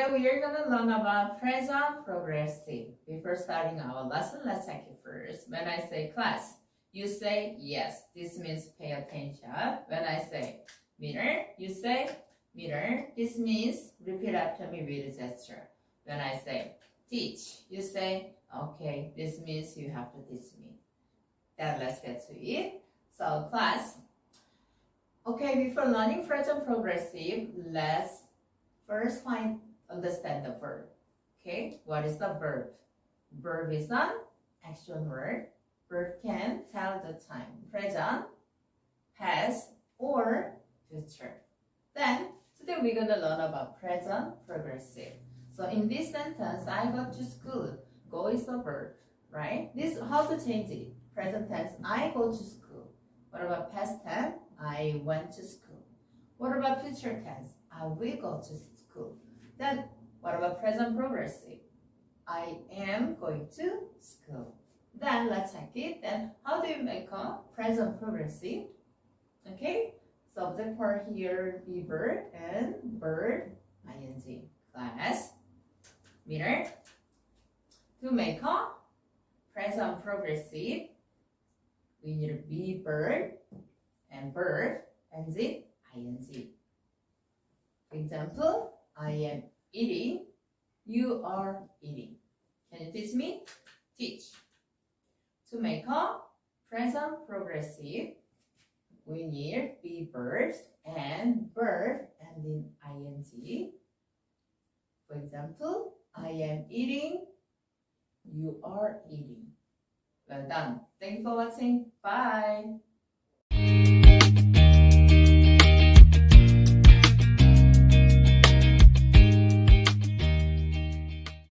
Today we are going to learn about present progressive. Before starting our lesson, let's check it first. When I say class, you say yes. This means pay attention. When I say meter, you say meter. This means repeat after me with a gesture. When I say teach, you say okay. This means you have to teach me. Then let's get to it. So class. Okay, before learning present progressive, let's first understand the verb. Okay, what is the verb? Verb is an action word. Verb can tell the time, present, past, or future. Then today we're gonna learn about present progressive. So in this sentence, I go to school. Go is the verb, right? This how to change it. Present tense, I go to school. What about past tense? I went to school. What about future tense? I will go to school. Then what about present progressive? I am going to school. Then let's check it. Then how do you make a present progressive? Okay, subject part here be verb and verb ing. Class, meter. To make a present progressive, we need to be verb and verb and ing. For example, I am eating, you are eating. Can you teach me? Teach. To make a present progressive, we need be verbs and verb and then ing. For example, I am eating, you are eating. Well done. Thank you for watching. Bye.